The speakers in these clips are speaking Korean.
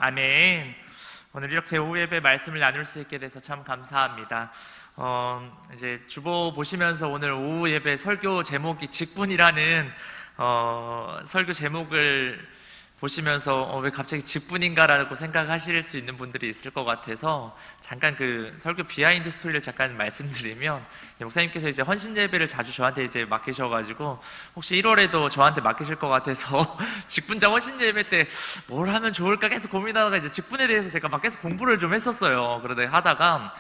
아멘. 오늘 이렇게 오후 예배 말씀을 나눌 수 있게 돼서 참 감사합니다. 이제 주보 보시면서 오늘 오후 예배 설교 제목이 직분이라는 설교 제목을 보시면서 왜 갑자기 직분인가라고 생각하실 수 있는 분들이 있을 것 같아서 잠깐 그 설교 비하인드 스토리를 잠깐 말씀드리면, 목사님께서 이제 헌신 예배를 자주 저한테 이제 맡기셔가지고 혹시 1월에도 저한테 맡기실 것 같아서 직분자 헌신 예배 때 뭘 하면 좋을까 계속 고민하다가 이제 직분에 대해서 제가 막 계속 공부를 좀 했었어요. 그러다 하다가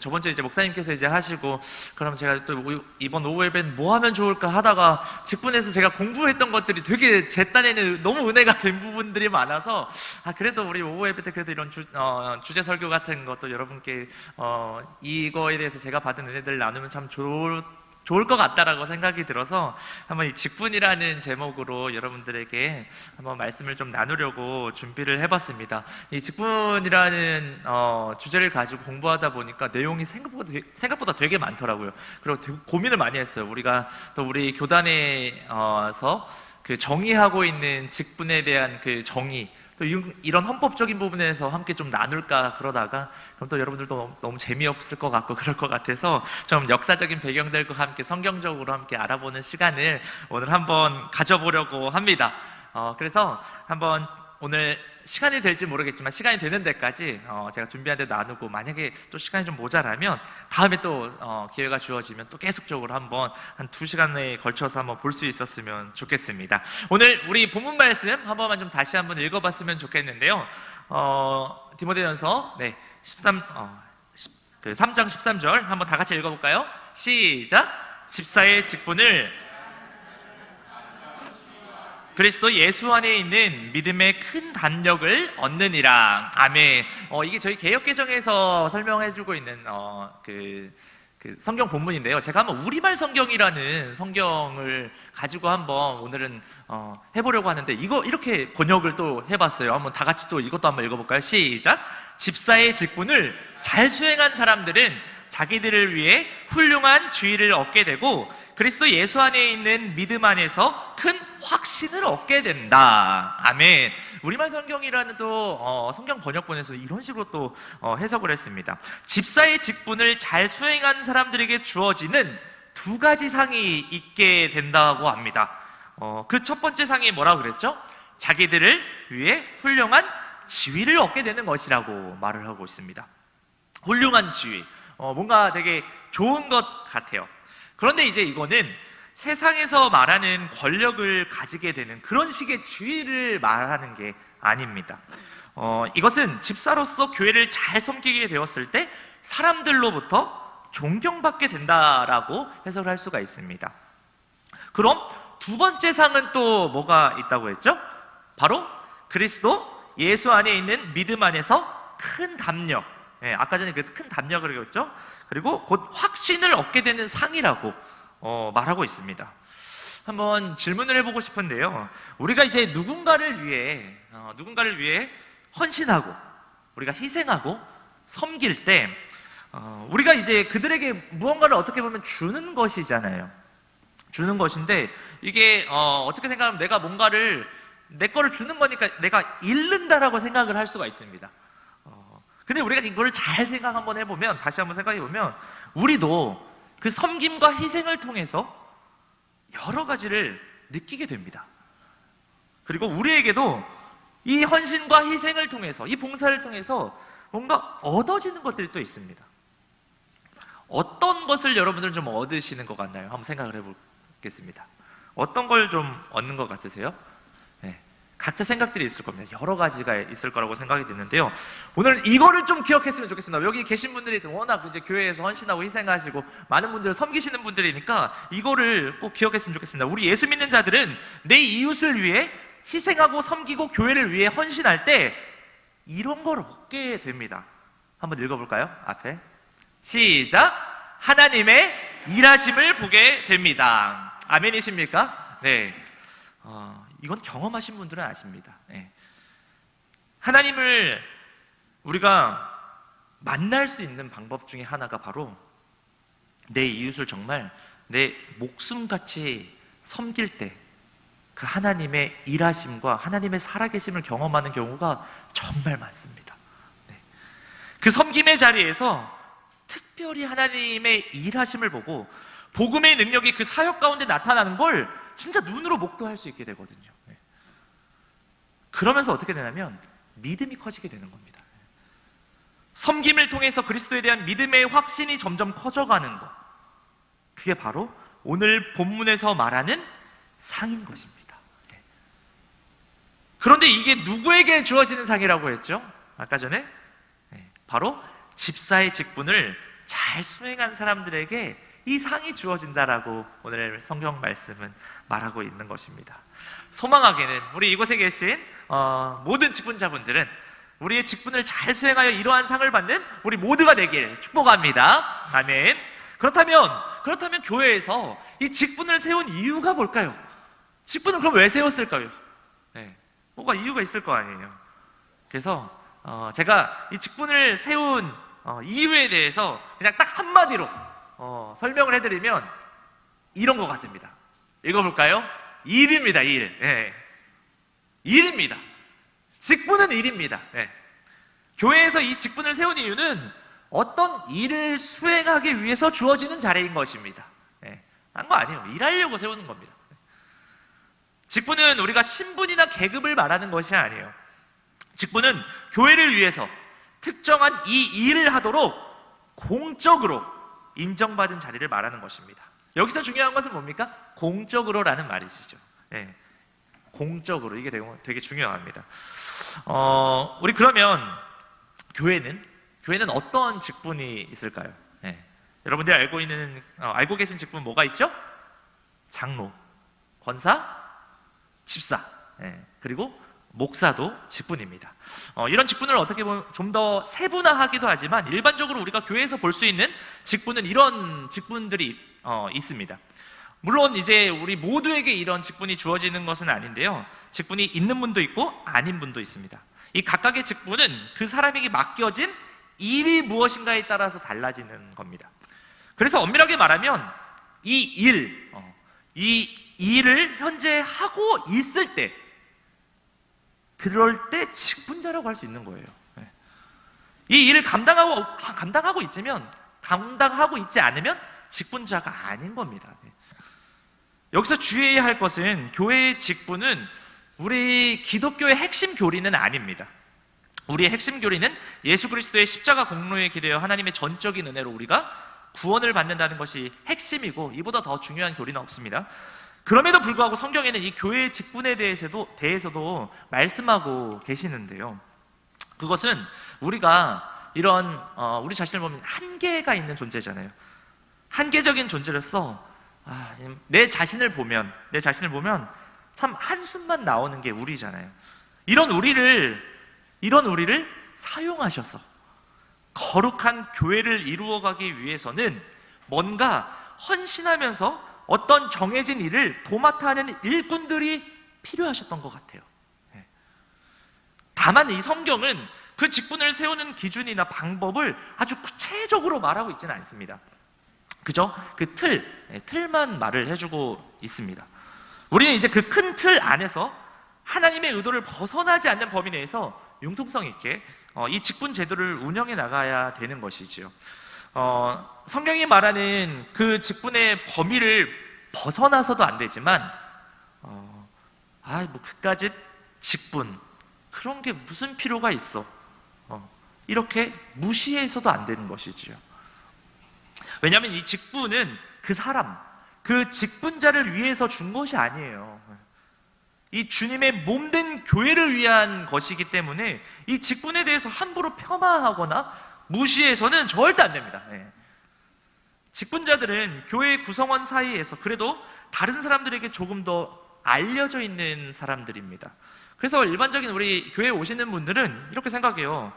저번 주에 이제 목사님께서 이제 하시고, 그럼 제가 또 이번 오후 예배는 뭐 하면 좋을까 하다가 직분에서 제가 공부했던 것들이 되게 제 딴에는 너무 은혜가 된 부분들이 많아서, 그래도 우리 오후 예배 때 그래도 이런 주제 설교 같은 것도 여러분께 이거에 대해서 제가 받은 은혜들을 나누면 참 좋을 것 같다라고 생각이 들어서 한번 이 직분이라는 제목으로 여러분들에게 한번 말씀을 좀 나누려고 준비를 해봤습니다. 이 직분이라는 주제를 가지고 공부하다 보니까 내용이 생각보다 되게 많더라고요. 그리고 되게 고민을 많이 했어요. 우리가 또 우리 교단에서 그 정의하고 있는 직분에 대한 그 정의, 또 이런 헌법적인 부분에서 함께 좀 나눌까 그러다가, 그럼 또 여러분들도 너무 재미없을 것 같고 그럴 것 같아서 좀 역사적인 배경들과 함께 성경적으로 함께 알아보는 시간을 오늘 한번 가져보려고 합니다. 그래서 한번 오늘 시간이 될지 모르겠지만 시간이 되는 데까지 제가 준비한 데 나누고, 만약에 또 시간이 좀 모자라면 다음에 또 기회가 주어지면 또 계속적으로 한번 한 2시간에 걸쳐서 한번 볼 수 있었으면 좋겠습니다. 오늘 우리 본문 말씀 한 번만 좀 다시 한번 읽어봤으면 좋겠는데요. 디모데전서 3장 13절 한번 다 같이 읽어볼까요? 시작! 집사의 직분을 그리스도 예수 안에 있는 믿음의 큰 담력을 얻느니라. 아멘. 이게 저희 개역개정에서 설명해주고 있는 그 성경 본문인데요. 제가 한번 우리말 성경이라는 성경을 가지고 한번 오늘은 해보려고 하는데, 이거 이렇게 번역을 또 해봤어요. 한번 다 같이 또 이것도 한번 읽어볼까요? 시작! 집사의 직분을 잘 수행한 사람들은 자기들을 위해 훌륭한 지위를 얻게 되고 그리스도 예수 안에 있는 믿음 안에서 큰 확신을 얻게 된다. 아멘. 우리말 성경이라는 또 성경 번역본에서 이런 식으로 또 해석을 했습니다. 집사의 직분을 잘 수행한 사람들에게 주어지는 2가지 상이 있게 된다고 합니다. 그 첫 번째 상이 뭐라고 그랬죠? 자기들을 위해 훌륭한 지위를 얻게 되는 것이라고 말을 하고 있습니다. 훌륭한 지위, 뭔가 되게 좋은 것 같아요. 그런데 이제 이거는 세상에서 말하는 권력을 가지게 되는 그런 식의 지위를 말하는 게 아닙니다. 이것은 집사로서 교회를 잘 섬기게 되었을 때 사람들로부터 존경받게 된다라고 해석을 할 수가 있습니다. 그럼 2번째 상은 또 뭐가 있다고 했죠? 바로 그리스도 예수 안에 있는 믿음 안에서 큰 담력, 아까 전에 그 큰 담력을 얘기했죠? 그리고 곧 확신을 얻게 되는 상이라고 말하고 있습니다. 한번 질문을 해보고 싶은데요. 우리가 이제 누군가를 위해 헌신하고 우리가 희생하고 섬길 때 우리가 이제 그들에게 무언가를 어떻게 보면 주는 것이잖아요. 주는 것인데, 이게 어떻게 생각하면 내가 뭔가를 내 거를 주는 거니까 내가 잃는다라고 생각을 할 수가 있습니다. 근데 우리가 이걸 잘 생각 한번 해보면, 다시 한번 생각해 보면, 우리도 그 섬김과 희생을 통해서 여러 가지를 느끼게 됩니다. 그리고 우리에게도 이 헌신과 희생을 통해서, 이 봉사를 통해서 뭔가 얻어지는 것들이 또 있습니다. 어떤 것을 여러분들은 좀 얻으시는 것 같나요? 한번 생각을 해보겠습니다. 어떤 걸 좀 얻는 것 같으세요? 각자 생각들이 있을 겁니다. 여러 가지가 있을 거라고 생각이 드는데요. 오늘 이거를 좀 기억했으면 좋겠습니다. 여기 계신 분들이 워낙 이제 교회에서 헌신하고 희생하시고 많은 분들을 섬기시는 분들이니까 이거를 꼭 기억했으면 좋겠습니다. 우리 예수 믿는 자들은 내 이웃을 위해 희생하고 섬기고 교회를 위해 헌신할 때 이런 걸 얻게 됩니다. 한번 읽어볼까요? 앞에 시작! 하나님의 일하심을 보게 됩니다. 아멘이십니까? 네. 이건 경험하신 분들은 아십니다. 하나님을 우리가 만날 수 있는 방법 중에 하나가 바로 내 이웃을 정말 내 목숨같이 섬길 때 그 하나님의 일하심과 하나님의 살아계심을 경험하는 경우가 정말 많습니다. 네. 그 섬김의 자리에서 특별히 하나님의 일하심을 보고 복음의 능력이 그 사역 가운데 나타나는 걸 진짜 눈으로 목도할 수 있게 되거든요. 네. 그러면서 어떻게 되냐면 믿음이 커지게 되는 겁니다. 섬김을 통해서 그리스도에 대한 믿음의 확신이 점점 커져가는 것, 그게 바로 오늘 본문에서 말하는 상인 것입니다. 네. 그런데 이게 누구에게 주어지는 상이라고 했죠? 아까 전에 바로 집사의 직분을 잘 수행한 사람들에게 이 상이 주어진다라고 오늘 성경 말씀은 말하고 있는 것입니다. 소망하게는 우리 이곳에 계신 모든 직분자분들은 우리의 직분을 잘 수행하여 이러한 상을 받는 우리 모두가 되길 축복합니다. 아멘. 그렇다면 교회에서 이 직분을 세운 이유가 뭘까요? 직분을 그럼 왜 세웠을까요? 네, 뭐가 이유가 있을 거 아니에요. 그래서 제가 이 직분을 세운 이유에 대해서 그냥 딱 한마디로 설명을 해드리면 이런 것 같습니다. 읽어볼까요? 일입니다. 일. 네. 일입니다. 직분은 일입니다. 네. 교회에서 이 직분을 세운 이유는 어떤 일을 수행하기 위해서 주어지는 자리인 것입니다. 네. 한 거 아니에요. 일하려고 세우는 겁니다. 직분은 우리가 신분이나 계급을 말하는 것이 아니에요. 직분은 교회를 위해서 특정한 이 일을 하도록 공적으로 인정받은 자리를 말하는 것입니다. 여기서 중요한 것은 뭡니까? 공적으로라는 말이시죠. 네. 공적으로, 이게 되게 중요합니다. 우리 그러면 교회는 어떤 직분이 있을까요? 네. 여러분들이 알고 계신 직분 뭐가 있죠? 장로, 권사, 집사, 네. 그리고 목사도 직분입니다. 이런 직분을 어떻게 보면 좀 더 세분화하기도 하지만 일반적으로 우리가 교회에서 볼 수 있는 직분은 이런 직분들이 있습니다. 물론 이제 우리 모두에게 이런 직분이 주어지는 것은 아닌데요. 직분이 있는 분도 있고 아닌 분도 있습니다. 이 각각의 직분은 그 사람에게 맡겨진 일이 무엇인가에 따라서 달라지는 겁니다. 그래서 엄밀하게 말하면 이 일을 현재 하고 있을 때, 그럴 때 직분자라고 할 수 있는 거예요. 이 일을 감당하고 있지 않으면 직분자가 아닌 겁니다. 여기서 주의해야 할 것은 교회의 직분은 우리 기독교의 핵심 교리는 아닙니다. 우리의 핵심 교리는 예수 그리스도의 십자가 공로에 기대어 하나님의 전적인 은혜로 우리가 구원을 받는다는 것이 핵심이고 이보다 더 중요한 교리는 없습니다. 그럼에도 불구하고 성경에는 이 교회의 직분에 대해서도 말씀하고 계시는데요. 그것은 우리가 우리 자신을 보면 한계가 있는 존재잖아요. 한계적인 존재로서 내 자신을 보면 참 한숨만 나오는 게 우리잖아요. 이런 우리를 사용하셔서 거룩한 교회를 이루어가기 위해서는 뭔가 헌신하면서 어떤 정해진 일을 도맡아 하는 일꾼들이 필요하셨던 것 같아요. 다만 이 성경은 그 직분을 세우는 기준이나 방법을 아주 구체적으로 말하고 있지는 않습니다. 그죠? 그 틀만 말을 해주고 있습니다. 우리는 이제 그 큰 틀 안에서 하나님의 의도를 벗어나지 않는 범위 내에서 융통성 있게 이 직분 제도를 운영해 나가야 되는 것이지요. 성경이 말하는 그 직분의 범위를 벗어나서도 안 되지만 그까짓 직분 그런 게 무슨 필요가 있어, 이렇게 무시해서도 안 되는 것이지요. 왜냐하면 이 직분은 그 직분자를 위해서 준 것이 아니에요. 이 주님의 몸된 교회를 위한 것이기 때문에 이 직분에 대해서 함부로 폄하하거나 무시해서는 절대 안 됩니다. 직분자들은 교회 구성원 사이에서 그래도 다른 사람들에게 조금 더 알려져 있는 사람들입니다. 그래서 일반적인 우리 교회에 오시는 분들은 이렇게 생각해요.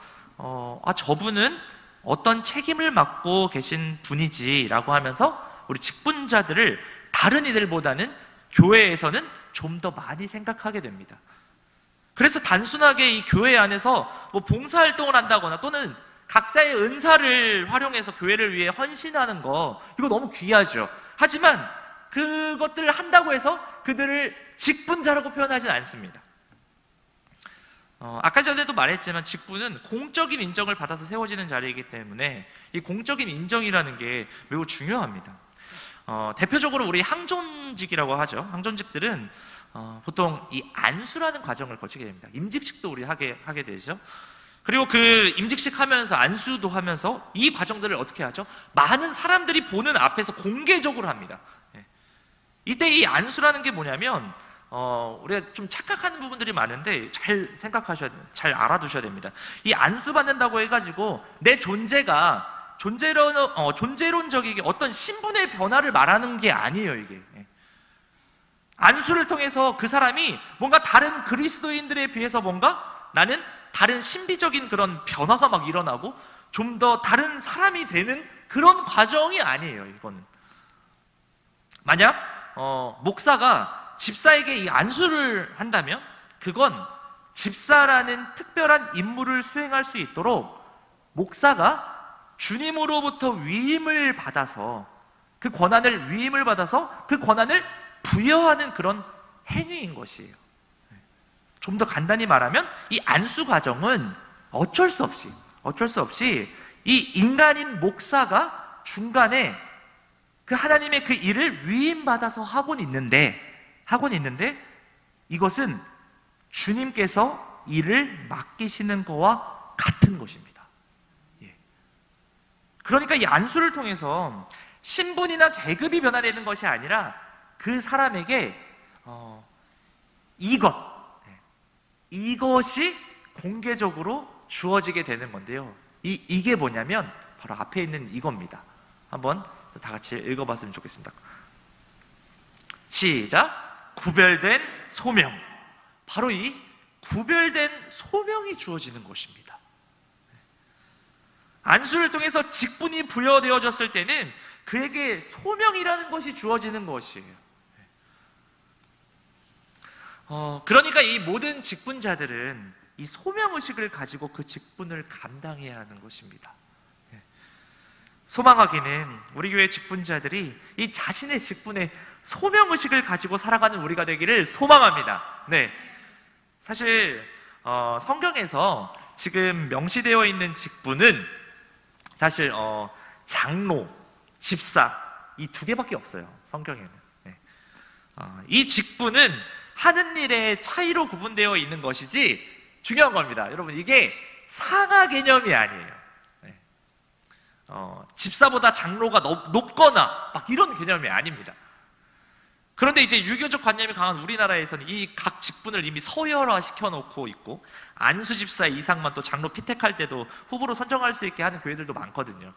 저분은 어떤 책임을 맡고 계신 분이지라고 하면서 우리 직분자들을 다른 이들보다는 교회에서는 좀 더 많이 생각하게 됩니다. 그래서 단순하게 이 교회 안에서 봉사활동을 한다거나 또는 각자의 은사를 활용해서 교회를 위해 헌신하는 거, 이거 너무 귀하죠. 하지만 그것들을 한다고 해서 그들을 직분자라고 표현하진 않습니다. 아까 전에도 말했지만 직분은 공적인 인정을 받아서 세워지는 자리이기 때문에 이 공적인 인정이라는 게 매우 중요합니다. 대표적으로 우리 항존직이라고 하죠. 항존직들은 보통 이 안수라는 과정을 거치게 됩니다. 임직식도 우리 하게 되죠. 그리고 그 임직식 하면서 안수도 하면서 이 과정들을 어떻게 하죠? 많은 사람들이 보는 앞에서 공개적으로 합니다. 이때 이 안수라는 게 뭐냐면 우리가 좀 착각하는 부분들이 많은데 잘 알아두셔야 됩니다. 이 안수 받는다고 해가지고 내 존재가 존재론적이게 어떤 신분의 변화를 말하는 게 아니에요. 이게 안수를 통해서 그 사람이 뭔가 다른 그리스도인들에 비해서 뭔가 나는 다른 신비적인 그런 변화가 막 일어나고 좀 더 다른 사람이 되는 그런 과정이 아니에요. 이거는 만약 목사가 집사에게 이 안수를 한다면 그건 집사라는 특별한 임무를 수행할 수 있도록 목사가 주님으로부터 위임을 받아서 그 권한을 부여하는 그런 행위인 것이에요. 좀 더 간단히 말하면 이 안수 과정은 어쩔 수 없이 이 인간인 목사가 중간에 그 하나님의 그 일을 위임받아서 하고는 있는데 이것은 주님께서 일을 맡기시는 거와 같은 것입니다. 그러니까 이 안수를 통해서 신분이나 계급이 변화되는 것이 아니라 그 사람에게 이것이 공개적으로 주어지게 되는 건데요. 이게 뭐냐면 바로 앞에 있는 이겁니다. 한번 다 같이 읽어봤으면 좋겠습니다. 시작. 구별된 소명. 바로 이 구별된 소명이 주어지는 것입니다. 안수를 통해서 직분이 부여되어졌을 때는 그에게 소명이라는 것이 주어지는 것이에요. 그러니까 이 모든 직분자들은 이 소명의식을 가지고 그 직분을 감당해야 하는 것입니다. 소망하기는 우리 교회 직분자들이 이 자신의 직분에 소명의식을 가지고 살아가는 우리가 되기를 소망합니다. 사실 성경에서 지금 명시되어 있는 직분은 사실 장로, 집사 이 두 개밖에 없어요. 성경에는. 이 직분은 하는 일의 차이로 구분되어 있는 것이지 중요한 겁니다. 여러분 이게 상하 개념이 아니에요. 집사보다 장로가 높거나 막 이런 개념이 아닙니다. 그런데 이제 유교적 관념이 강한 우리나라에서는 이 각 직분을 이미 서열화 시켜놓고 있고 안수 집사 이상만 또 장로 피택할 때도 후보로 선정할 수 있게 하는 교회들도 많거든요.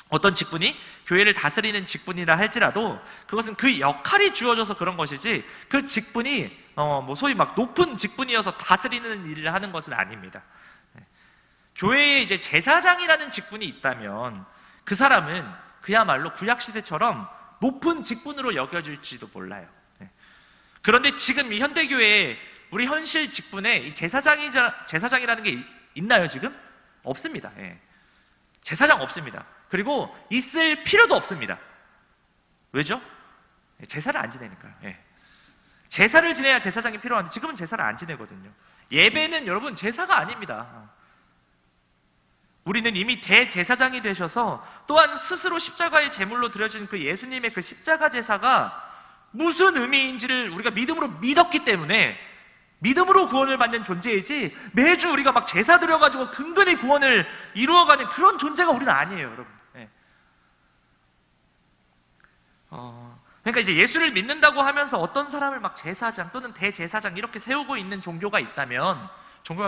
어떤 직분이 교회를 다스리는 직분이라 할지라도 그것은 그 역할이 주어져서 그런 것이지 그 직분이 소위 막 높은 직분이어서 다스리는 일을 하는 것은 아닙니다. 교회에 이제 제사장이라는 직분이 있다면 그 사람은 그야말로 구약시대처럼 높은 직분으로 여겨질지도 몰라요. 그런데 지금 이 현대교회에 우리 현실 직분에 이 제사장이라는 게 있나요 지금? 없습니다. 제사장 없습니다. 그리고 있을 필요도 없습니다. 왜죠? 제사를 안 지내니까요. 제사를 지내야 제사장이 필요한데 지금은 제사를 안 지내거든요. 예배는 여러분 제사가 아닙니다. 우리는 이미 대제사장이 되셔서 또한 스스로 십자가의 제물로 드려진 그 예수님의 그 십자가 제사가 무슨 의미인지를 우리가 믿음으로 믿었기 때문에 믿음으로 구원을 받는 존재이지 매주 우리가 막 제사 드려가지고 근근히 구원을 이루어가는 그런 존재가 우리는 아니에요, 여러분. 그러니까 이제 예수를 믿는다고 하면서 어떤 사람을 막 제사장 또는 대제사장 이렇게 세우고 있는 종교가 있다면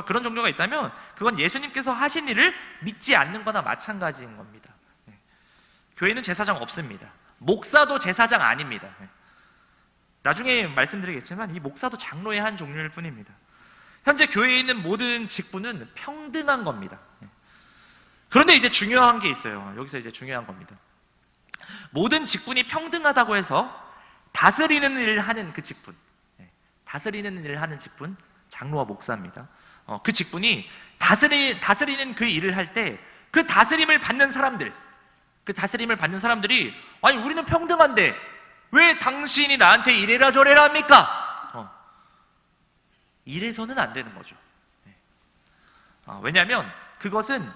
그런 종교가 있다면 그건 예수님께서 하신 일을 믿지 않는 거나 마찬가지인 겁니다. 교회는 제사장 없습니다. 목사도 제사장 아닙니다. 나중에 말씀드리겠지만 이 목사도 장로의 한 종류일 뿐입니다. 현재 교회에 있는 모든 직분은 평등한 겁니다. 그런데 이제 중요한 게 있어요. 여기서 이제 중요한 겁니다. 모든 직분이 평등하다고 해서 다스리는 일을 하는 그 직분, 다스리는 일을 하는 직분, 장로와 목사입니다. 그 직분이 다스리는 그 일을 할 때 그 다스림을 받는 사람들이 아니 우리는 평등한데 왜 당신이 나한테 이래라 저래라 합니까? 이래서는 안 되는 거죠. 왜냐하면 그것은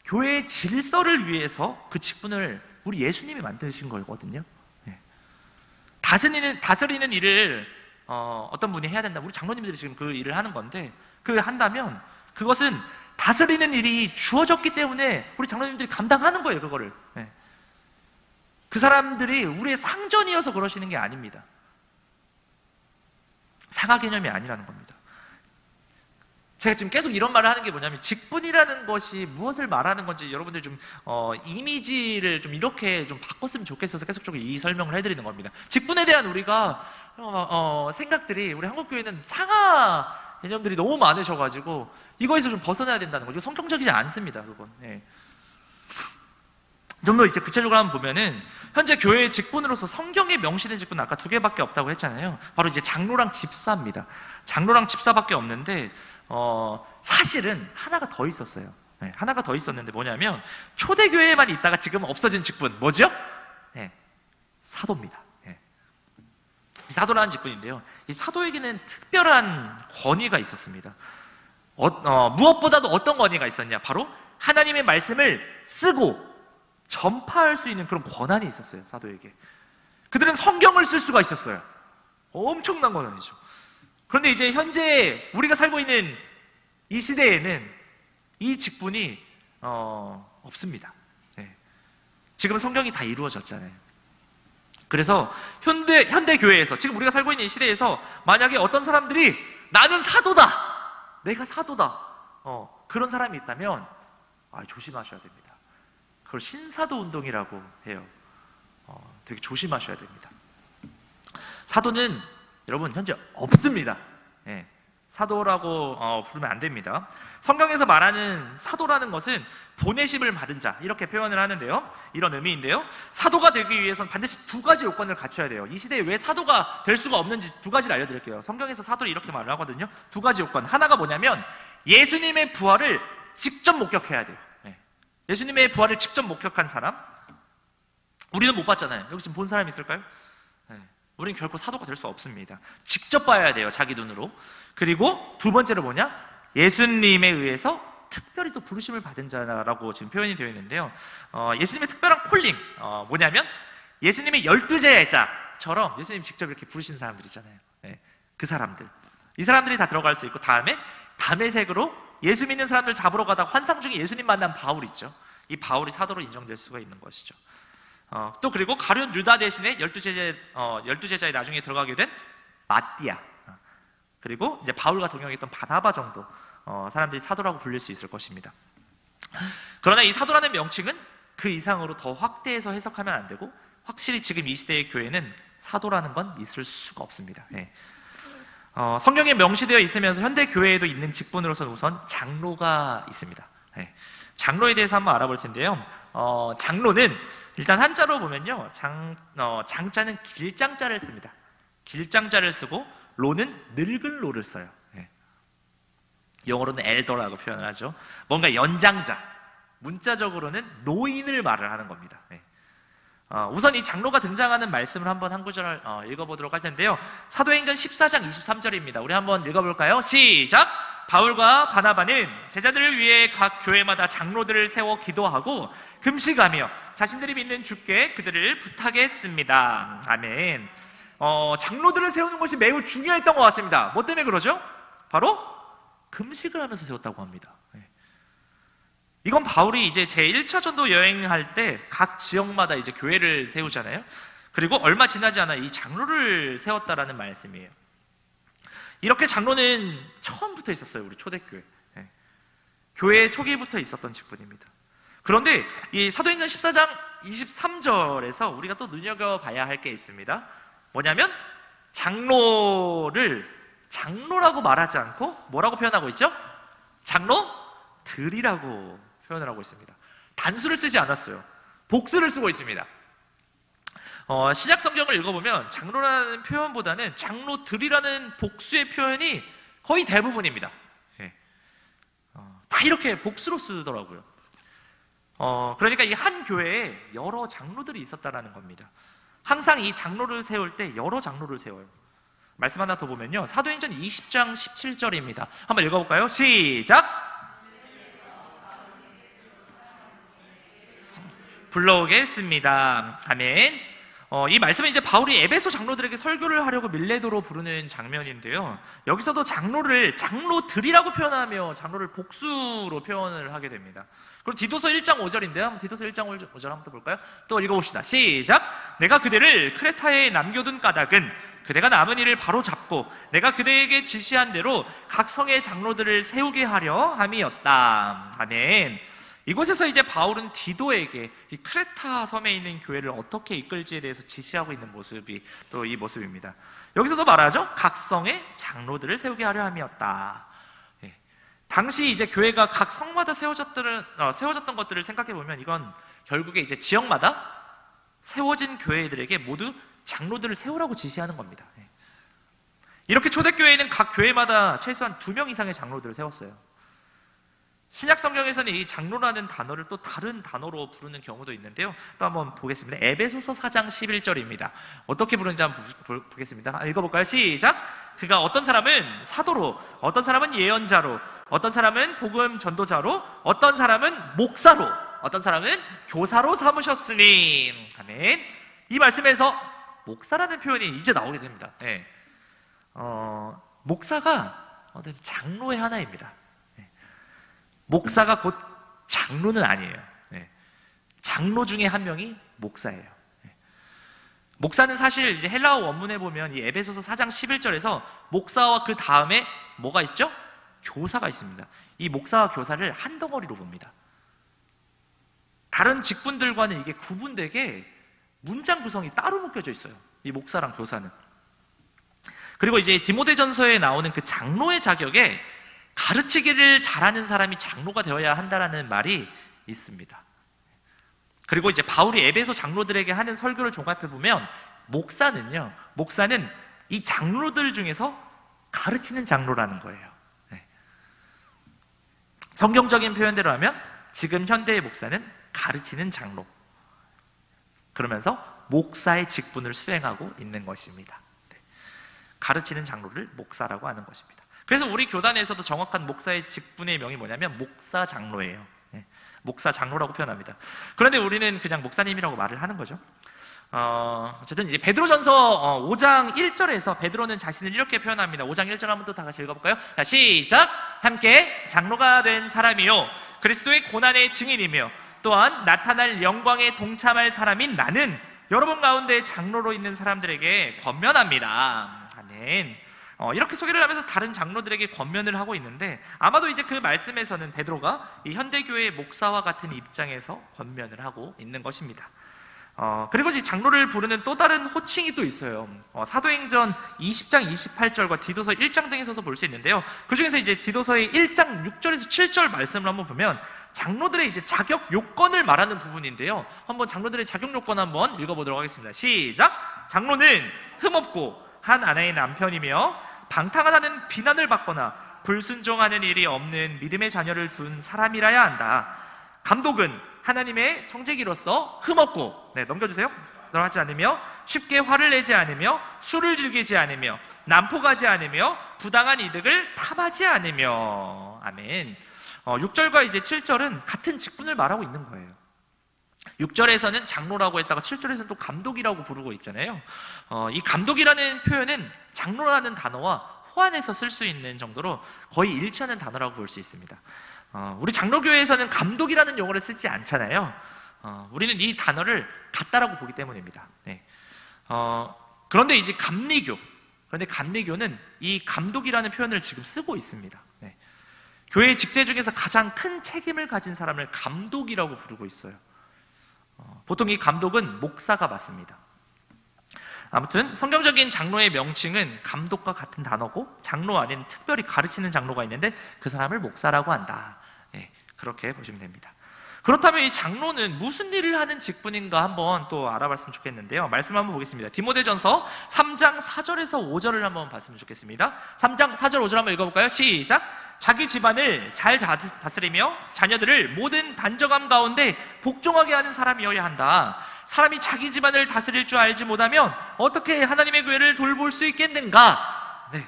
교회의 질서를 위해서 그 직분을 우리 예수님이 만드신 거거든요. 다스리는 일을 어떤 분이 해야 된다. 우리 장로님들이 지금 그 일을 하는 건데, 한다면 그것은 다스리는 일이 주어졌기 때문에 우리 장로님들이 감당하는 거예요, 그거를. 그 사람들이 우리의 상전이어서 그러시는 게 아닙니다. 상하 개념이 아니라는 겁니다. 제가 지금 계속 이런 말을 하는 게 뭐냐면, 직분이라는 것이 무엇을 말하는 건지 여러분들 좀 이미지를 좀 이렇게 좀 바꿨으면 좋겠어서 계속적으로 이 설명을 해드리는 겁니다. 직분에 대한 우리가 생각들이, 우리 한국교회는 상하 개념들이 너무 많으셔가지고 이거에서 좀 벗어나야 된다는 거죠. 성경적이지 않습니다, 그건. 좀 더 이제 구체적으로 한번 보면은, 현재 교회의 직분으로서 성경에 명시된 직분은 아까 2개밖에 없다고 했잖아요. 바로 이제 장로랑 집사입니다. 장로랑 집사밖에 없는데, 사실은 하나가 더 있었어요. 하나가 더 있었는데 뭐냐면, 초대교회에만 있다가 지금 없어진 직분, 뭐죠? 사도입니다. 사도라는 직분인데요, 이 사도에게는 특별한 권위가 있었습니다. 무엇보다도 어떤 권위가 있었냐? 바로 하나님의 말씀을 쓰고 전파할 수 있는 그런 권한이 있었어요, 사도에게. 그들은 성경을 쓸 수가 있었어요. 엄청난 권한이죠. 그런데 이제 현재 우리가 살고 있는 이 시대에는 이 직분이 없습니다. 지금 성경이 다 이루어졌잖아요. 그래서 현대 교회에서, 지금 우리가 살고 있는 이 시대에서 만약에 어떤 사람들이 나는 사도다, 내가 사도다, 그런 사람이 있다면 조심하셔야 됩니다. 그걸 신사도 운동이라고 해요. 되게 조심하셔야 됩니다. 사도는 여러분 현재 없습니다. 사도라고 부르면 안 됩니다. 성경에서 말하는 사도라는 것은 보내심을 받은 자, 이렇게 표현을 하는데요, 이런 의미인데요, 사도가 되기 위해서는 반드시 2가지 요건을 갖춰야 돼요. 이 시대에 왜 사도가 될 수가 없는지 2가지를 알려드릴게요. 성경에서 사도를 이렇게 말을 하거든요. 2가지 요건. 하나가 뭐냐면, 예수님의 부활을 직접 목격해야 돼요. 예수님의 부활을 직접 목격한 사람. 우리는 못 봤잖아요. 여기 지금 본 사람이 있을까요? 우리는 결코 사도가 될 수 없습니다. 직접 봐야 돼요, 자기 눈으로. 그리고 2번째로 뭐냐? 예수님에 의해서 특별히 또 부르심을 받은 자라고 지금 표현이 되어 있는데요, 예수님의 특별한 콜링, 뭐냐면 예수님의 12제자처럼 예수님 직접 이렇게 부르시는 사람들 있잖아요. 그 사람들, 이 사람들이 다 들어갈 수 있고, 다음에 담에색으로 예수 믿는 사람들 잡으러 가다가 환상 중에 예수님 만난 바울 있죠. 이 바울이 사도로 인정될 수가 있는 것이죠. 또 그리고 가룟 유다 대신에 12제자에 나중에 들어가게 된 마띠아, 그리고 이제 바울과 동행했던 바나바 정도 사람들이 사도라고 불릴 수 있을 것입니다. 그러나 이 사도라는 명칭은 그 이상으로 더 확대해서 해석하면 안 되고, 확실히 지금 이 시대의 교회는 사도라는 건 있을 수가 없습니다. 성경에 명시되어 있으면서 현대 교회에도 있는 직분으로서는 우선 장로가 있습니다. 장로에 대해서 한번 알아볼 텐데요, 장로는 일단 한자로 보면요, 장자는 길장자를 씁니다. 길장자를 쓰고 로는 늙은 로를 써요. 영어로는 엘더라고 표현을 하죠. 뭔가 연장자, 문자적으로는 노인을 말을 하는 겁니다. 우선 이 장로가 등장하는 말씀을 한번 한 구절 읽어보도록 할 텐데요, 사도행전 14장 23절입니다. 우리 한번 읽어볼까요? 시작! 바울과 바나바는 제자들을 위해 각 교회마다 장로들을 세워 기도하고 금식하며 자신들이 믿는 주께 그들을 부탁했습니다. 아멘. 장로들을 세우는 것이 매우 중요했던 것 같습니다. 뭐 때문에 그러죠? 바로 금식을 하면서 세웠다고 합니다. 이건 바울이 이제 제1차 전도 여행할 때 각 지역마다 이제 교회를 세우잖아요. 그리고 얼마 지나지 않아 이 장로를 세웠다라는 말씀이에요. 이렇게 장로는 처음부터 있었어요, 우리 초대교회. 교회 초기부터 있었던 직분입니다. 그런데 이 사도행전 14장 23절에서 우리가 또 눈여겨봐야 할 게 있습니다. 뭐냐면 장로를 장로라고 말하지 않고 뭐라고 표현하고 있죠? 장로들이라고 표현을 하고 있습니다. 단수를 쓰지 않았어요. 복수를 쓰고 있습니다. 신약 성경을 읽어보면 장로라는 표현보다는 장로들이라는 복수의 표현이 거의 대부분입니다. 다 이렇게 복수로 쓰더라고요. 그러니까 이 한 교회에 여러 장로들이 있었다라는 겁니다. 항상 이 장로를 세울 때 여러 장로를 세워요. 말씀 하나 더 보면요, 사도행전 20장 17절입니다. 한번 읽어볼까요? 시작! 불러오겠습니다. 아멘. 이 말씀은 이제 바울이 에베소 장로들에게 설교를 하려고 밀레도로 부르는 장면인데요, 여기서도 장로들이라고 표현하며 장로를 복수로 표현을 하게 됩니다. 그럼 디도서 1장 5절인데요 디도서 1장 5절 한번 또 볼까요? 또 읽어봅시다. 시작! 내가 그대를 크레타에 남겨둔 까닭은 그대가 남은 일을 바로 잡고 내가 그대에게 지시한 대로 각 성의 장로들을 세우게 하려 함이었다. 아멘. 이곳에서 이제 바울은 디도에게 이 크레타 섬에 있는 교회를 어떻게 이끌지에 대해서 지시하고 있는 모습이 또 이 모습입니다. 여기서도 말하죠. 각 성의 장로들을 세우게 하려 함이었다. 예. 당시 이제 교회가 각 성마다 세워졌던 것들을 생각해 보면 이건 결국에 이제 지역마다 세워진 교회들에게 모두 장로들을 세우라고 지시하는 겁니다. 예. 이렇게 초대교회는 각 교회마다 최소한 2명 이상의 장로들을 세웠어요. 신약 성경에서는 이 장로라는 단어를 또 다른 단어로 부르는 경우도 있는데요, 또 한번 보겠습니다. 에베소서 4장 11절입니다. 어떻게 부르는지 한번 보겠습니다. 읽어볼까요? 시작! 그가 어떤 사람은 사도로, 어떤 사람은 예언자로, 어떤 사람은 복음 전도자로, 어떤 사람은 목사로, 어떤 사람은 교사로 삼으셨으니. 아멘. 이 말씀에서 목사라는 표현이 이제 나오게 됩니다. 네. 목사가 장로의 하나입니다. 목사가 곧 장로는 아니에요. 장로 중에 한 명이 목사예요. 목사는 사실 이제 헬라어 원문에 보면 이 에베소서 4장 11절에서 목사와 그 다음에 뭐가 있죠? 교사가 있습니다. 이 목사와 교사를 한 덩어리로 봅니다. 다른 직분들과는 이게 구분되게 문장 구성이 따로 묶여져 있어요. 이 목사랑 교사는. 그리고 이제 디모데전서에 나오는 그 장로의 자격에 가르치기를 잘하는 사람이 장로가 되어야 한다라는 말이 있습니다. 그리고 이제 바울이 에베소 장로들에게 하는 설교를 종합해 보면 목사는 이 장로들 중에서 가르치는 장로라는 거예요. 성경적인 표현대로 하면 지금 현대의 목사는 가르치는 장로, 그러면서 목사의 직분을 수행하고 있는 것입니다. 가르치는 장로를 목사라고 하는 것입니다. 그래서 우리 교단에서도 정확한 목사의 직분의 명이 뭐냐면 목사 장로예요. 목사 장로라고 표현합니다. 그런데 우리는 그냥 목사님이라고 말을 하는 거죠. 어쨌든 이제 베드로전서 5장 1절에서 베드로는 자신을 이렇게 표현합니다. 5장 1절 한번 또 다 같이 읽어볼까요? 자, 시작! 함께 장로가 된 사람이요 그리스도의 고난의 증인이며 또한 나타날 영광에 동참할 사람인 나는 여러분 가운데 장로로 있는 사람들에게 권면합니다. 아멘. 이렇게 소개를 하면서 다른 장로들에게 권면을 하고 있는데, 아마도 이제 그 말씀에서는 베드로가 이 현대교회의 목사와 같은 입장에서 권면을 하고 있는 것입니다. 그리고 이제 장로를 부르는 또 다른 호칭이 또 있어요. 사도행전 20장 28절과 디도서 1장 등에서도 볼 수 있는데요, 그 중에서 이제 디도서의 1장 6절에서 7절 말씀을 한번 보면 장로들의 이제 자격 요건을 말하는 부분인데요, 한번 장로들의 자격 요건 한번 읽어보도록 하겠습니다. 시작! 장로는 흠없고 한 아내의 남편이며 방탕하다는 비난을 받거나 불순종하는 일이 없는 믿음의 자녀를 둔 사람이라야 한다. 감독은 하나님의 청지기로서 흠없고, 넘겨주세요. 하지 않으며 쉽게 화를 내지 않으며 술을 즐기지 않으며 난폭하지 않으며 부당한 이득을 탐하지 않으며. 아멘. 6절과 이제 7절은 같은 직분을 말하고 있는 거예요. 6절에서는 장로라고 했다가 7절에서는 또 감독이라고 부르고 있잖아요. 이 감독이라는 표현은 장로라는 단어와 호환해서 쓸 수 있는 정도로 거의 일치하는 단어라고 볼 수 있습니다. 우리 장로교회에서는 감독이라는 용어를 쓰지 않잖아요. 우리는 이 단어를 같다라고 보기 때문입니다. 그런데 이제 감리교는 이 감독이라는 표현을 지금 쓰고 있습니다. 교회의 직제 중에서 가장 큰 책임을 가진 사람을 감독이라고 부르고 있어요. 보통 이 감독은 목사가 맞습니다. 아무튼 성경적인 장로의 명칭은 감독과 같은 단어고, 장로 안에는 특별히 가르치는 장로가 있는데 그 사람을 목사라고 한다. 그렇게 보시면 됩니다. 그렇다면 이 장로는 무슨 일을 하는 직분인가 한번 또 알아봤으면 좋겠는데요, 말씀 한번 보겠습니다. 디모데전서 3장 4절에서 5절을 한번 봤으면 좋겠습니다. 3장 4절 5절 한번 읽어볼까요? 시작! 자기 집안을 잘 다스리며 자녀들을 모든 단정함 가운데 복종하게 하는 사람이어야 한다. 사람이 자기 집안을 다스릴 줄 알지 못하면 어떻게 하나님의 교회를 돌볼 수 있겠는가? 네.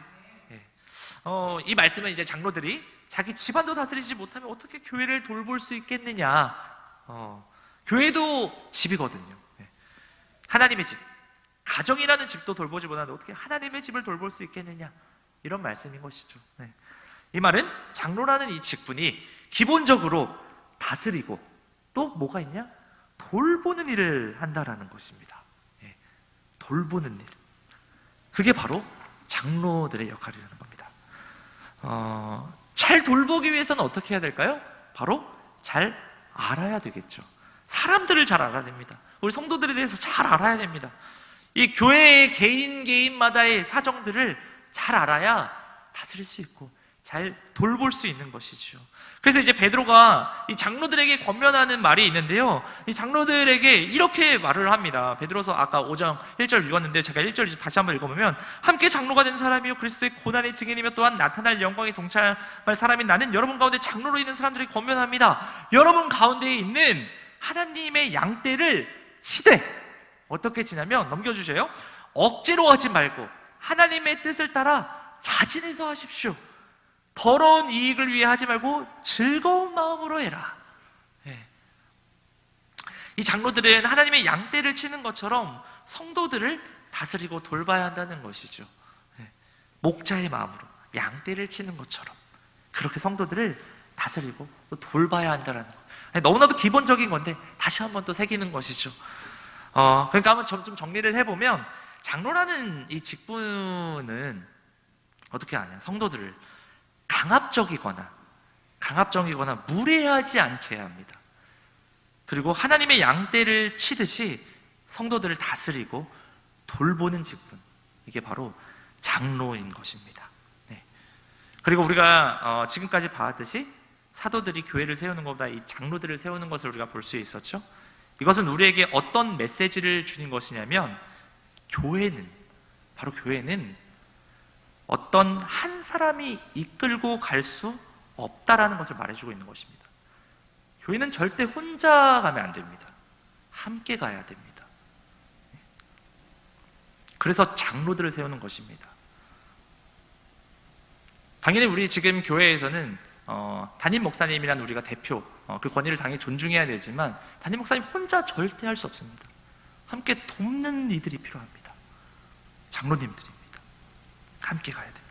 이 말씀은 이제 장로들이 자기 집안도 다스리지 못하면 어떻게 교회를 돌볼 수 있겠느냐? 교회도 집이거든요. 네. 하나님의 집, 가정이라는 집도 돌보지 못하는데 어떻게 하나님의 집을 돌볼 수 있겠느냐? 이런 말씀인 것이죠. 네. 이 말은 장로라는 이 직분이 기본적으로 다스리고 또 뭐가 있냐? 돌보는 일을 한다라는 것입니다. 네. 돌보는 일. 그게 바로 장로들의 역할이라는 겁니다. 잘 돌보기 위해서는 어떻게 해야 될까요? 바로 잘 알아야 되겠죠. 사람들을 잘 알아야 됩니다. 우리 성도들에 대해서 잘 알아야 됩니다. 이 교회의 개인마다의 사정들을 잘 알아야 다스릴 수 있고 잘 돌볼 수 있는 것이죠. 그래서 이제 베드로가 이 장로들에게 권면하는 말이 있는데요, 이 장로들에게 이렇게 말을 합니다. 베드로서 아까 5장 1절 읽었는데 제가 1절 이제 다시 한번 읽어보면, 함께 장로가 된 사람이요 그리스도의 고난의 증인이며 또한 나타날 영광에 동참할 사람인 나는 여러분 가운데 장로로 있는 사람들이 권면합니다. 여러분 가운데에 있는 하나님의 양떼를 치되, 어떻게 치냐면 넘겨주세요. 억지로 하지 말고 하나님의 뜻을 따라 자진해서 하십시오. 더러운 이익을 위해 하지 말고 즐거운 마음으로 해라. 네. 이 장로들은 하나님의 양떼를 치는 것처럼 성도들을 다스리고 돌봐야 한다는 것이죠. 네. 목자의 마음으로 양떼를 치는 것처럼 그렇게 성도들을 다스리고 또 돌봐야 한다는 것. 네. 너무나도 기본적인 건데 다시 한번 또 새기는 것이죠. 그러니까 한번 좀 정리를 해보면, 장로라는 이 직분은 어떻게 하냐? 성도들을 강압적이거나 무례하지 않게 해야 합니다. 그리고 하나님의 양떼를 치듯이 성도들을 다스리고 돌보는 직분, 이게 바로 장로인 것입니다. 네. 그리고 우리가 지금까지 봤듯이 사도들이 교회를 세우는 것보다 이 장로들을 세우는 것을 우리가 볼 수 있었죠. 이것은 우리에게 어떤 메시지를 주는 것이냐면, 교회는 어떤 한 사람이 이끌고 갈 수 없다라는 것을 말해주고 있는 것입니다. 교회는 절대 혼자 가면 안 됩니다. 함께 가야 됩니다. 그래서 장로들을 세우는 것입니다. 당연히 우리 지금 교회에서는 담임 목사님이란 우리가 대표, 그 권위를 당연히 존중해야 되지만 담임 목사님 혼자 절대 할 수 없습니다. 함께 돕는 이들이 필요합니다. 장로님들입니다. 함께 가야 됩니다.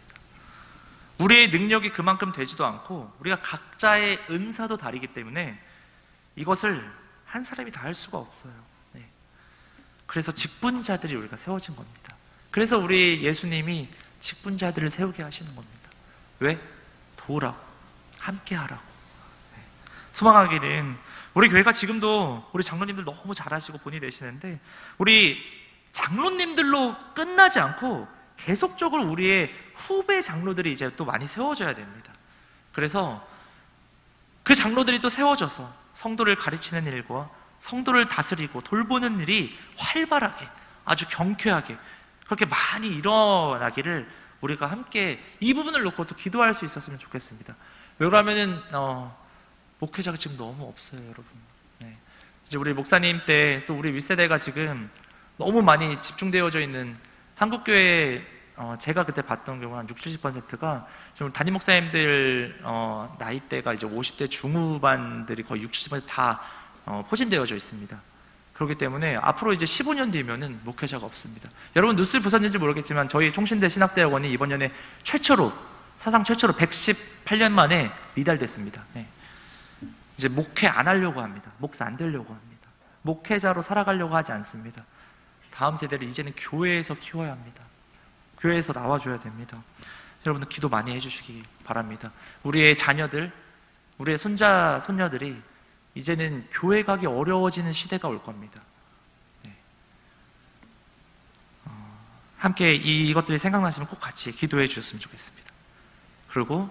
우리의 능력이 그만큼 되지도 않고 우리가 각자의 은사도 다르기 때문에 이것을 한 사람이 다 할 수가 없어요. 네. 그래서 직분자들이 우리가 세워진 겁니다. 그래서 우리 예수님이 직분자들을 세우게 하시는 겁니다. 왜? 도우라고, 함께 하라고. 네. 소망하기는 우리 교회가 지금도 우리 장로님들 너무 잘하시고 본이 되시는데, 우리 장로님들로 끝나지 않고 계속적으로 우리의 후배 장로들이 이제 또 많이 세워져야 됩니다. 그래서 그 장로들이 또 세워져서 성도를 가르치는 일과 성도를 다스리고 돌보는 일이 활발하게, 아주 경쾌하게 그렇게 많이 일어나기를 우리가 함께 이 부분을 놓고 또 기도할 수 있었으면 좋겠습니다. 왜 그러면은 목회자가 지금 너무 없어요, 여러분. 네. 이제 우리 목사님 때 또 우리 윗세대가 지금 너무 많이 집중되어져 있는 한국교회, 제가 그때 봤던 경우 한 60~70%가 지금 담임 목사님들 나이대가 이제 50대 중후반들이 거의 60~70% 다 포진되어져 있습니다. 그렇기 때문에 앞으로 이제 15년 뒤면은 목회자가 없습니다. 여러분 뉴스를 보셨는지 모르겠지만 저희 총신대 신학대학원이 이번 년에 사상 최초로 118년 만에 미달됐습니다. 네. 이제 목회 안 하려고 합니다. 목사 안 되려고 합니다. 목회자로 살아가려고 하지 않습니다. 다음 세대를 이제는 교회에서 키워야 합니다. 교회에서 나와줘야 됩니다. 여러분들 기도 많이 해주시기 바랍니다. 우리의 자녀들, 우리의 손자, 손녀들이 이제는 교회 가기 어려워지는 시대가 올 겁니다. 네. 함께 이것들이 생각나시면 꼭 같이 기도해 주셨으면 좋겠습니다. 그리고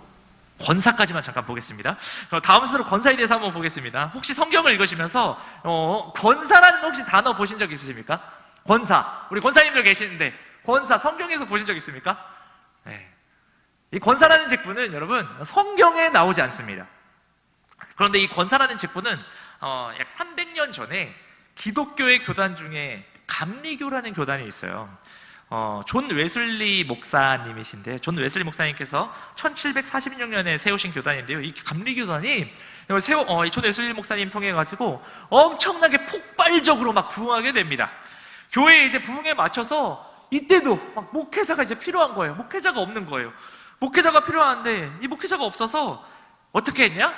권사까지만 잠깐 보겠습니다. 다음 순서로 권사에 대해서 한번 보겠습니다. 혹시 성경을 읽으시면서 권사라는 혹시 단어 보신 적 있으십니까? 권사, 우리 권사님들 계시는데 권사 성경에서 보신 적 있습니까? 네. 이 권사라는 직분은 여러분 성경에 나오지 않습니다. 그런데 이 권사라는 직분은 약 300년 전에 기독교의 교단 중에 감리교라는 교단이 있어요. 존 웨슬리 목사님이신데, 존 웨슬리 목사님께서 1746년에 세우신 교단인데요. 이 감리교단이 존 웨슬리 목사님 통해 가지고 엄청나게 폭발적으로 막 부흥하게 됩니다. 교회에 이제 부흥에 맞춰서 이때도 막 목회자가 이제 필요한 거예요. 목회자가 없는 거예요. 목회자가 필요한데 이 목회자가 없어서 어떻게 했냐?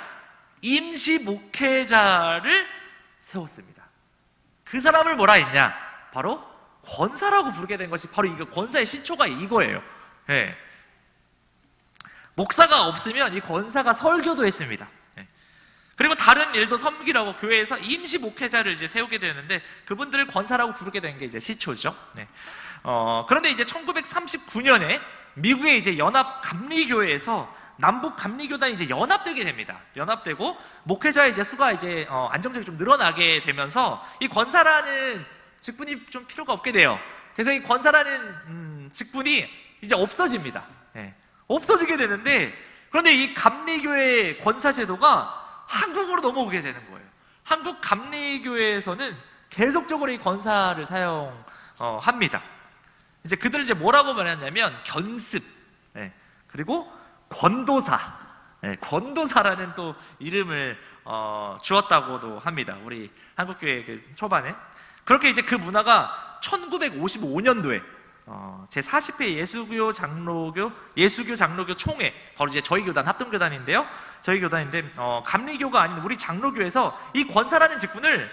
임시 목회자를 세웠습니다. 그 사람을 뭐라 했냐? 바로 권사라고 부르게 된 것이 바로 이거, 권사의 시초가 이거예요. 네. 목사가 없으면 이 권사가 설교도 했습니다. 네. 그리고 다른 일도 섬기라고 교회에서 임시 목회자를 이제 세우게 되는데 그분들을 권사라고 부르게 된 게 이제 시초죠. 네. 그런데 이제 1939년에 미국의 이제 연합 감리교회에서 남북 감리교단이 이제 연합되게 됩니다. 연합되고 목회자의 이제 수가 이제 안정적으로 좀 늘어나게 되면서 이 권사라는 직분이 좀 필요가 없게 돼요. 그래서 이 권사라는 직분이 이제 없어집니다. 네. 없어지게 되는데, 그런데 이 감리교회 권사제도가 한국으로 넘어오게 되는 거예요. 한국 감리교회에서는 계속적으로 이 권사를 사용합니다. 이제 그들을 이제 뭐라고 말했냐면 견습, 네. 그리고 권도사, 네. 권도사라는 또 이름을 주었다고도 합니다. 우리 한국교회 그 초반에. 그렇게 이제 그 문화가 1955년도에 제40회 예수교 장로교 총회, 바로 이제 저희 교단, 합동교단인데요. 저희 교단인데 감리교가 아닌 우리 장로교에서 이 권사라는 직분을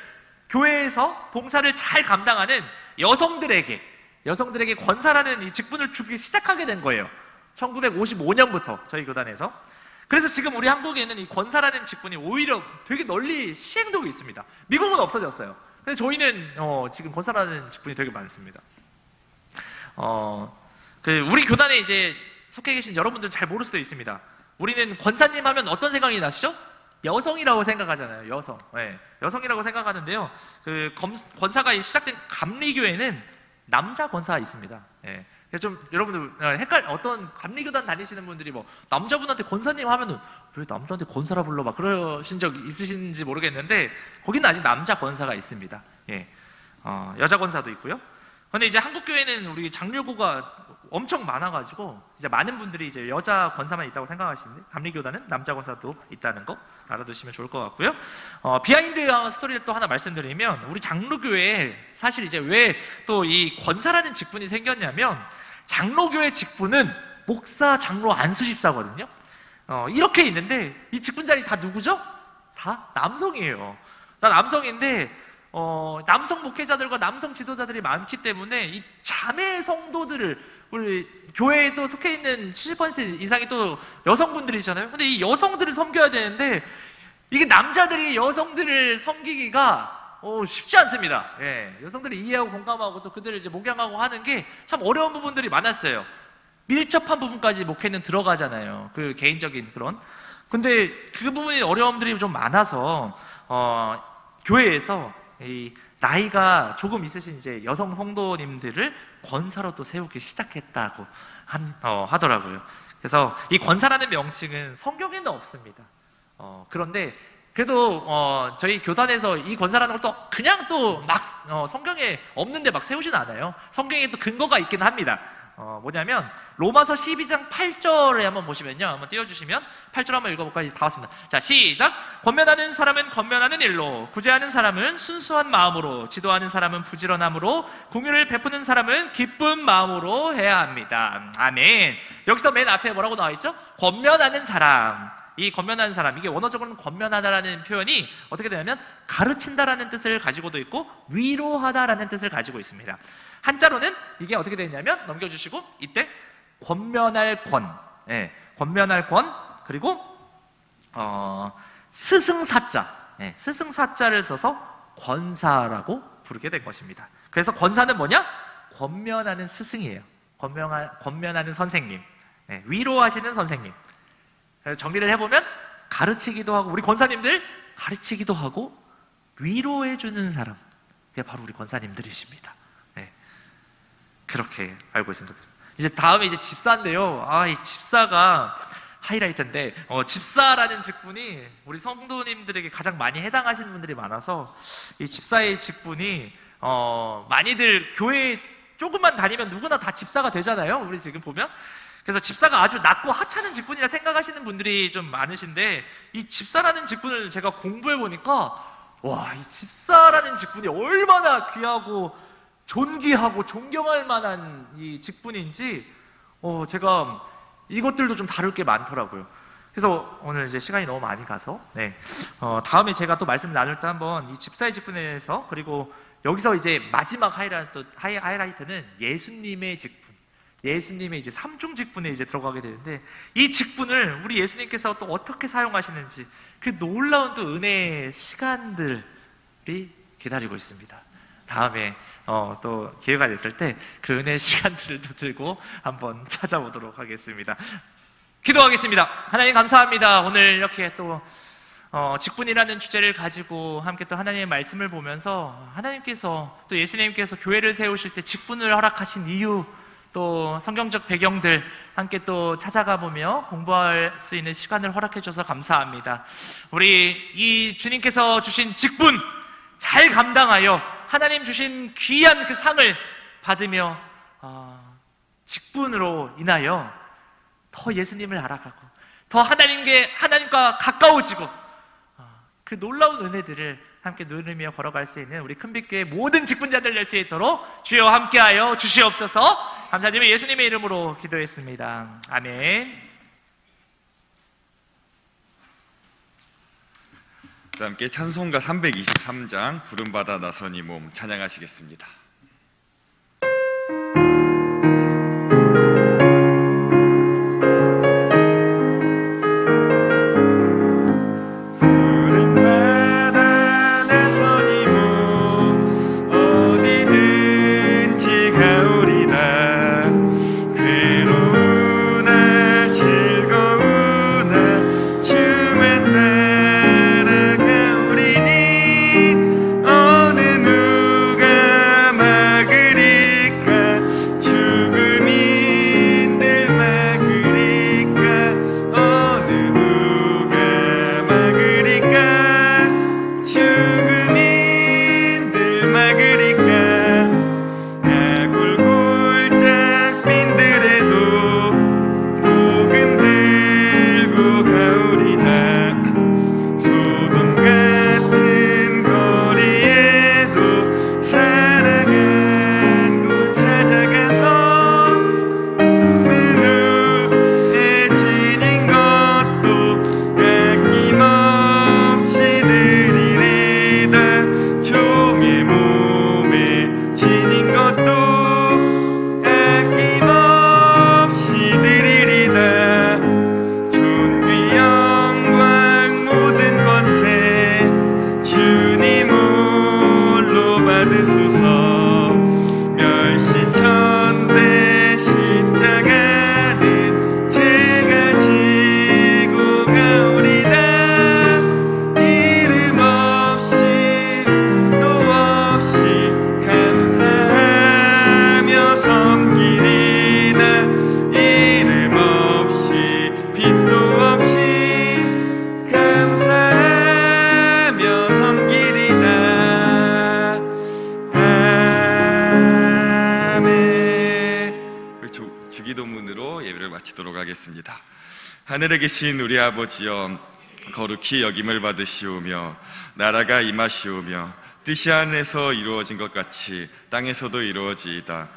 교회에서 봉사를 잘 감당하는 여성들에게 권사라는 이 직분을 주기 시작하게 된 거예요. 1955년부터 저희 교단에서. 그래서 지금 우리 한국에는 이 권사라는 직분이 오히려 되게 널리 시행되고 있습니다. 미국은 없어졌어요. 근데 저희는 지금 권사라는 직분이 되게 많습니다. 우리 교단에 이제 속해 계신 여러분들은 잘 모를 수도 있습니다. 우리는 권사님 하면 어떤 생각이 나시죠? 여성이라고 생각하잖아요. 여성. 네, 여성이라고 생각하는데요. 그 권사가 시작된 감리교회는 남자 권사가 있습니다. 네. 좀 여러분들 어떤 감리교단 다니시는 분들이 뭐 남자분한테 권사님 하면은 왜 남자한테 권사라 불러 막 그러신 적 있으신지 모르겠는데 거기는 아직 남자 권사가 있습니다. 예. 여자 권사도 있고요. 그런데 이제 한국 교회는 우리 장로교가 엄청 많아가지고 이제 많은 분들이 이제 여자 권사만 있다고 생각하시는데 감리교단은 남자 권사도 있다는 거 알아두시면 좋을 것 같고요. 비하인드 스토리를 또 하나 말씀드리면 우리 장로교회에 사실 이제 왜 또 이 권사라는 직분이 생겼냐면 장로교회 직분은 목사, 장로, 안수집사거든요. 이렇게 있는데 이 직분 자리 다 누구죠? 다 남성이에요. 다 남성인데 남성 목회자들과 남성 지도자들이 많기 때문에 이 자매 성도들을 우리 교회에도 속해 있는 70% 이상이 또 여성분들이잖아요. 근데 이 여성들을 섬겨야 되는데 이게 남자들이 여성들을 섬기기가 쉽지 않습니다. 예, 여성들이 이해하고 공감하고 또 그들을 이제 목양하고 하는 게 참 어려운 부분들이 많았어요. 밀접한 부분까지 목회는 들어가잖아요. 그 개인적인 그런. 근데 그 부분이 어려움들이 좀 많아서 교회에서 이 나이가 조금 있으신 이제 여성 성도님들을 권사로 또 세우기 시작했다고 하더라고요. 그래서 이 권사라는 명칭은 성경에는 없습니다. 그런데 그래도 저희 교단에서 이 권사라는 걸 또 그냥 또 막 성경에 없는데 막 세우진 않아요. 성경에 또 근거가 있긴 합니다. 뭐냐면 로마서 12장 8절에 한번 보시면요, 한번 띄워주시면 8절 한번 읽어볼까요? 이제 다 왔습니다. 자, 시작. 권면하는 사람은 권면하는 일로, 구제하는 사람은 순수한 마음으로, 지도하는 사람은 부지런함으로, 공유를 베푸는 사람은 기쁜 마음으로 해야 합니다. 아멘. 여기서 맨 앞에 뭐라고 나와있죠? 권면하는 사람. 이 권면하는 사람, 이게 원어적으로는 권면하다라는 표현이 어떻게 되냐면 가르친다라는 뜻을 가지고도 있고 위로하다라는 뜻을 가지고 있습니다. 한자로는 이게 어떻게 되냐면 넘겨주시고 이때 권면할 권, 예, 권면할 권, 그리고 스승사자, 예, 스승사자를 써서 권사라고 부르게 된 것입니다. 그래서 권사는 뭐냐? 권면하는 스승이에요. 권면하는 선생님, 예, 위로하시는 선생님. 정리를 해보면 가르치기도 하고, 우리 권사님들 가르치기도 하고 위로해주는 사람, 그게 바로 우리 권사님들이십니다. 네. 그렇게 알고 있습니다. 이제 다음에 이제 집사인데요. 이 집사가 하이라이트인데 집사라는 직분이 우리 성도님들에게 가장 많이 해당하시는 분들이 많아서 이 집사의 직분이 많이들 교회 조금만 다니면 누구나 다 집사가 되잖아요. 우리 지금 보면. 그래서 집사가 아주 낮고 하찮은 직분이라 생각하시는 분들이 좀 많으신데, 이 집사라는 직분을 제가 공부해 보니까 와, 이 집사라는 직분이 얼마나 귀하고 존귀하고 존경할 만한 이 직분인지 제가 이것들도 좀 다룰 게 많더라고요. 그래서 오늘 이제 시간이 너무 많이 가서 다음에 제가 또 말씀 나눌 때 한번 이 집사의 직분에 대해서, 그리고 여기서 이제 마지막 하이라이트는 예수님의 직분, 예수님의 이제 삼중 직분에 이제 들어가게 되는데, 이 직분을 우리 예수님께서 또 어떻게 사용하시는지 그 놀라운 또 은혜의 시간들이 기다리고 있습니다. 다음에 또 기회가 됐을 때 그 은혜의 시간들을 또 들고 한번 찾아보도록 하겠습니다. 기도하겠습니다. 하나님 감사합니다. 오늘 이렇게 또 직분이라는 주제를 가지고 함께 또 하나님의 말씀을 보면서 하나님께서 또 예수님께서 교회를 세우실 때 직분을 허락하신 이유, 또 성경적 배경들 함께 또 찾아가 보며 공부할 수 있는 시간을 허락해 주셔서 감사합니다. 우리 이 주님께서 주신 직분 잘 감당하여 하나님 주신 귀한 그 상을 받으며 직분으로 인하여 더 예수님을 알아가고 더 하나님과 가까워지고 그 놀라운 은혜들을 함께 누리며 걸어갈 수 있는 우리 큰빛교회 모든 직분자들 될 수 있도록 주여 함께하여 주시옵소서. 감사드리며 예수님의 이름으로 기도했습니다. 아멘. 함께 찬송가 323장 구름바다 나선이 몸 찬양하시겠습니다. 하늘에 계신 우리 아버지여, 거룩히 여김을 받으시오며 나라가 임하시오며 뜻이 하늘에서 이루어진 것 같이 땅에서도 이루어지이다.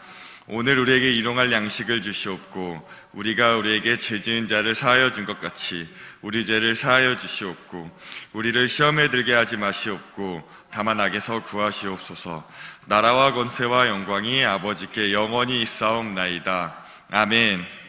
오늘 우리에게 일용할 양식을 주시옵고 우리가 우리에게 죄 지은 자를 사하여 준 것 같이 우리 죄를 사하여 주시옵고 우리를 시험에 들게 하지 마시옵고 다만 악에서 구하시옵소서. 나라와 권세와 영광이 아버지께 영원히 있사옵나이다. 아멘.